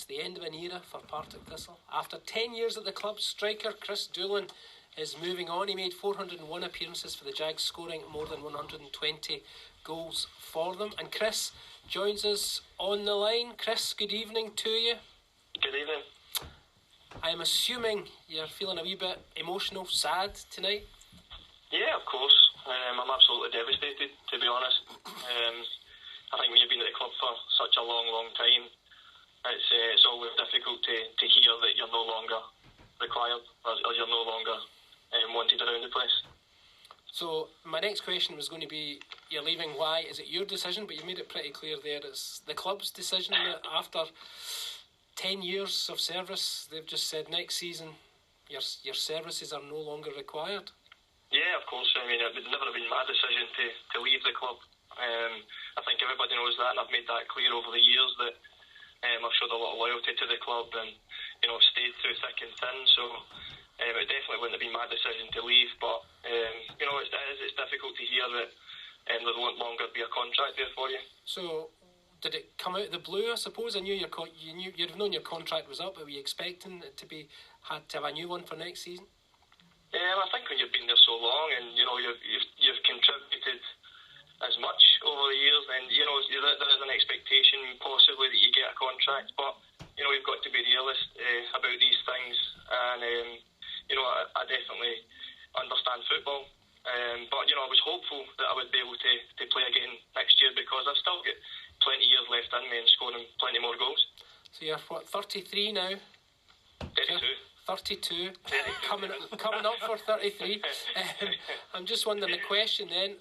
It's the end of an era for Partick Thistle. After 10 years at the club, striker Kris Doolan is moving on. He made 401 appearances for the Jags, scoring more than 120 goals for them. And Kris joins us on the line. Kris, good evening to you. Good evening. I'm assuming you're feeling a wee bit emotional, sad tonight? Yeah, of course. I'm absolutely devastated, to be honest. I think when you've been at the club for such a long, long time, it's always difficult to hear that you're no longer required or you're no longer wanted around the place. So my next question was going to be, you're leaving, why? Is it your decision? But you made it pretty clear there it's the club's decision that after 10 years of service, they've just said next season your services are no longer required. Yeah, of course. I mean, it would never have been my decision to leave the club. I think everybody knows that, and I've made that clear over the years that I've showed a lot of loyalty to the club and, stayed through thick and thin. So it definitely wouldn't have been my decision to leave. But, it's difficult to hear that there won't longer be a contract there for you. So did it come out of the blue, I suppose? I knew you'd have known your contract was up, but were you expecting it to have a new one for next season? I think when you've been there so long and, you've contributed as much over the years, and there is an expectation possibly that you get a contract, but we've got to be realist about these things, and I definitely understand football, but I was hopeful that I would be able to play again next year because I've still got plenty of years left in me and scoring plenty more goals. So you're 33 now? 32. Coming up for 33. I'm just wondering the question then.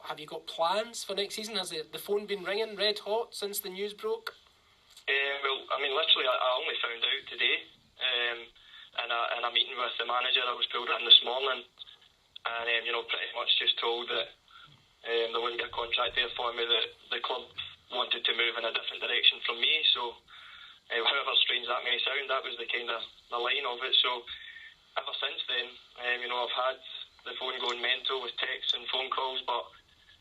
Have you got plans for next season? Has the phone been ringing red hot since the news broke? Well, I mean, literally, I only found out today. In a meeting with the manager, I was pulled in this morning, and pretty much just told that there wouldn't be a contract there for me. That the club wanted to move in a different direction from me. So, however strange that may sound, that was the kind of the line of it. So, ever since then, I've had the phone going mental with texts and phone calls, but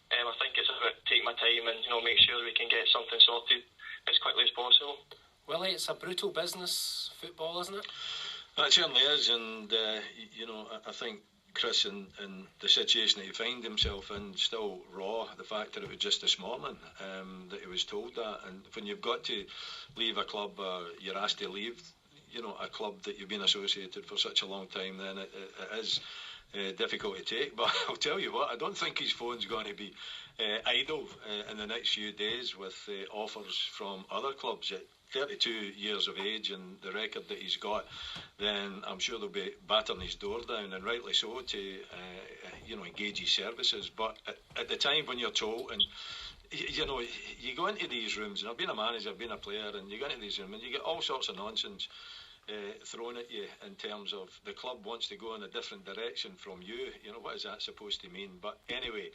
I think it's about take my time and make sure we can get something sorted as quickly as possible. Willie, it's a brutal business, football, isn't it? It certainly is, and I think Kris, in the situation that he finds himself in, still raw. The fact that it was just this morning that he was told that, and when you've got to leave a club, you're asked to leave, a club that you've been associated for such a long time, then it is difficult to take. But I'll tell you what, I don't think his phone's going to be idle in the next few days with offers from other clubs. At 32 years of age and the record that he's got, then I'm sure they'll be battering his door down, and rightly so, to engage his services. But at the time when you're told, and you go into these rooms, and I've been a manager, I've been a player, and you go into these rooms and you get all sorts of nonsense thrown at you in terms of the club wants to go in a different direction from you. What is that supposed to mean? But anyway,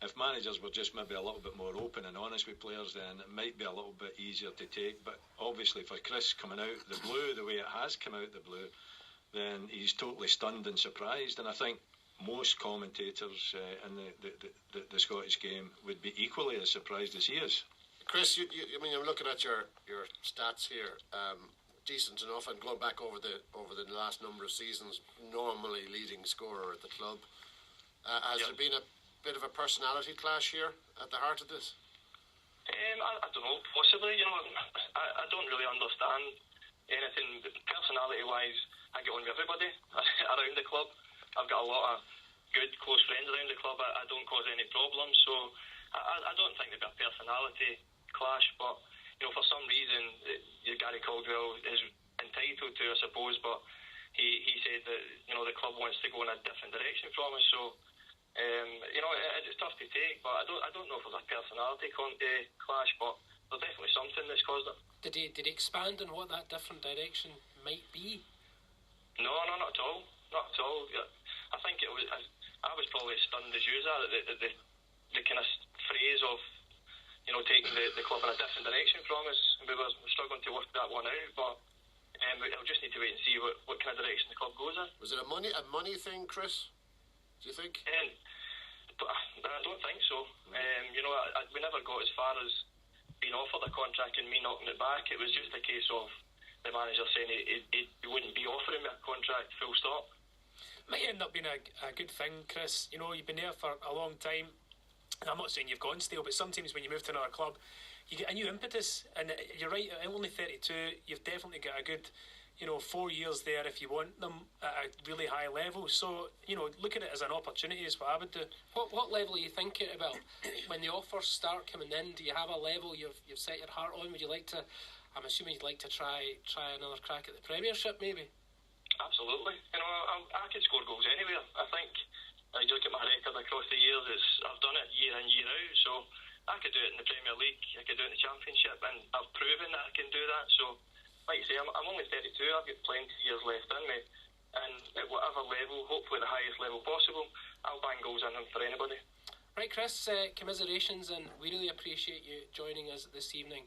if managers were just maybe a little bit more open and honest with players, then it might be a little bit easier to take. But obviously for Kris coming out the blue the way it has come out the blue, then he's totally stunned and surprised. And I think most commentators in the Scottish game would be equally as surprised as he is. Kris, I'm looking at your stats here. Decent enough, and going back over the last number of seasons, normally leading scorer at the club. Has there been a bit of a personality clash here at the heart of this? I don't know, possibly. I don't really understand anything personality-wise. I get on with everybody around the club. I've got a lot of good, close friends around the club. I don't cause any problems, so I don't think there'd be a personality clash, but for some reason, Gary Caldwell is entitled to, I suppose, but he said that, the club wants to go in a different direction from us, so, it's tough to take, but I don't know if there's a personality clash, but there's definitely something that's caused it. Did he expand on what that different direction might be? No, not at all. Not at all. I think I was probably as stunned as you are at the kind of phrase of taking the club in a different direction from us. We were struggling to work that one out, but we'll just need to wait and see what kind of direction the club goes in. Was it a money thing, Kris? Do you think? I don't think so. We never got as far as being offered a contract and me knocking it back. It was just a case of the manager saying he wouldn't be offering me a contract, full stop. Might end up being a good thing, Kris. You know, you've been there for a long time. I'm not saying you've gone stale, but sometimes when you move to another club, you get a new impetus. And you're right, at only 32, you've definitely got a good, 4 years there if you want them at a really high level. So, look at it as an opportunity is what I would do. What level are you thinking about? When the offers start coming in, do you have a level you've set your heart on? Would you like to, I'm assuming you'd like to try another crack at the Premiership maybe? Absolutely. I can score goals anywhere. I think, you look at my record across the years, I've done it year in, year out. So I could do it in the Premier League, I could do it in the Championship, and I've proven that I can do that. So, like you say, I'm only 32, I've got plenty of years left in me. And at whatever level, hopefully the highest level possible, I'll bang goals in them for anybody. Right, Kris, commiserations, and we really appreciate you joining us this evening.